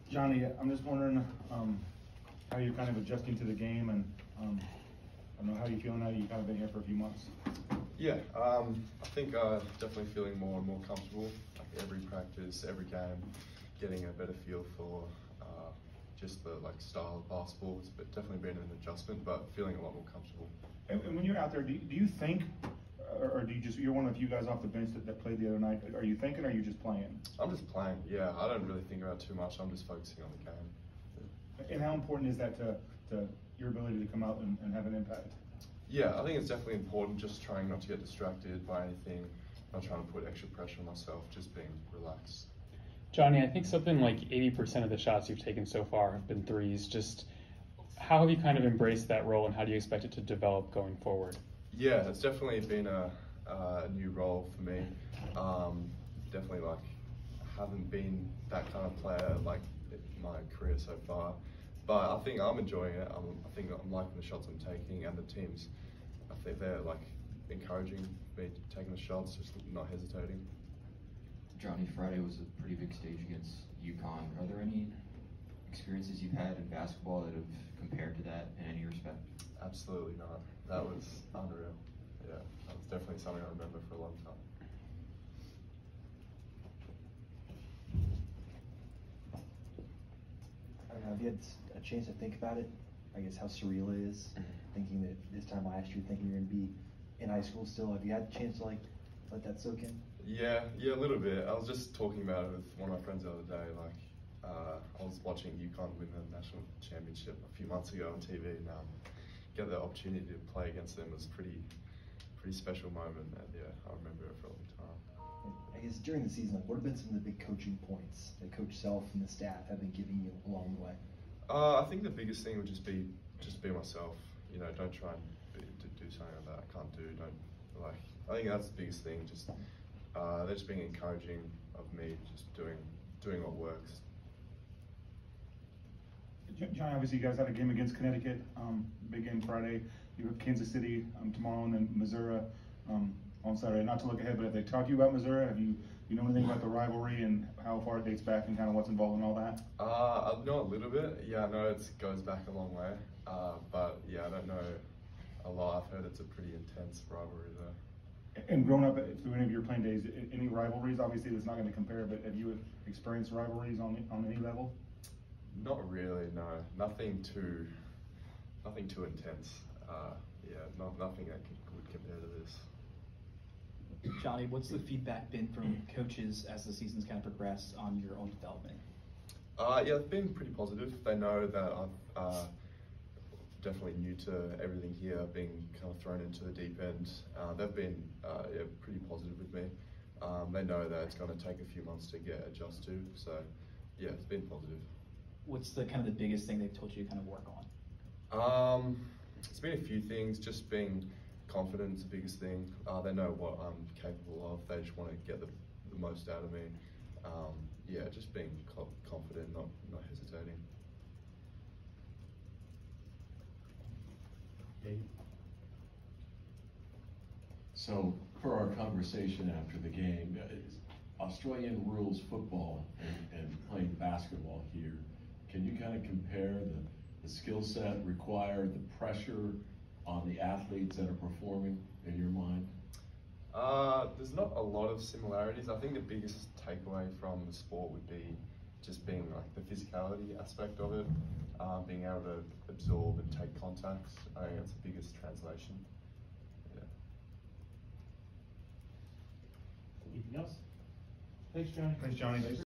Johnny, I'm just wondering how you're kind of adjusting to the game, and I don't know how you feeling now. You've kind of been here for a few months. Yeah, I think definitely feeling more and more comfortable. Like every practice, every game, getting a better feel for just the style of basketball. It's definitely been an adjustment, but feeling a lot more comfortable. And when you're out there, do you think, or do you you're one of the few guys off the bench that played the other night? Are you thinking, or are you just playing? I'm just playing. Yeah, I don't really think about too much. I'm just focusing on the game. And how important is that to your ability to come out and have an impact? Yeah, I think it's definitely important, just trying not to get distracted by anything, not trying to put extra pressure on myself, just being relaxed. Johnny, I think something like 80% of the shots you've taken so far have been threes. Just how have you kind of embraced that role, and how do you expect it to develop going forward? Yeah, it's definitely been a new role for me. Definitely haven't been that kind of player in my career so far. But I think I'm enjoying it. I think I'm liking the shots I'm taking, and the teams, I think they're encouraging me taking the shots, just not hesitating. Johnny, Friday was a pretty big stage against UConn. Are there any experiences you've had in basketball that have compared to that in any respect? Absolutely not. That was unreal. Yeah, that was definitely something I remember for a long time. I don't know, have you had a chance to think about it? I guess how surreal it is, thinking that this time last year, thinking you're going to be in high school still. Have you had a chance to let that soak in? Yeah, a little bit. I was just talking about it with one of my friends the other day. I was watching UConn win the national championship a few months ago on TV, and get the opportunity to play against them was pretty special moment. And yeah, I remember it for a long time. I guess during the season, what have been some of the big coaching points that Coach Self and the staff have been giving you along the way? I think the biggest thing would just be myself. You know, don't try and to do something that I can't do. I think that's the biggest thing. Just they're just being encouraging of me, just doing what works. John, obviously you guys had a game against Connecticut, big game Friday. You have Kansas City tomorrow, and then Missouri on Saturday. Not to look ahead, but have they talked to you about Missouri? Have you know anything about the rivalry and how far it dates back and kind of what's involved in all that? I know a little bit. Yeah, I know it goes back a long way. But yeah, I don't know a lot. I've heard it's a pretty intense rivalry there. And growing up through any of your playing days, any rivalries? Obviously, that's not going to compare, but have you experienced rivalries on any level? Not really, no. Nothing too intense. Nothing that would compare to this. Johnny, what's the feedback been from coaches as the season's kind of progressed on your own development? Yeah, it's been pretty positive. They know that I'm definitely new to everything here, being kind of thrown into the deep end. They've been pretty positive with me. They know that it's going to take a few months to get adjusted to, so yeah, it's been positive. What's the kind of the biggest thing they've told you to kind of work on? It's been a few things. Just being confident is the biggest thing. They know what I'm capable of. They just want to get the most out of me. Yeah, just being confident, not hesitating. So, for our conversation after the game, Australian rules football and playing basketball here, can you kind of compare the skill set required, the pressure on the athletes that are performing in your mind? There's not a lot of similarities. I think the biggest takeaway from the sport would be just being the physicality aspect of it, being able to absorb and take contacts. I think that's the biggest translation. Yeah. Anything else? Thanks, Johnny. Thanks, Johnny.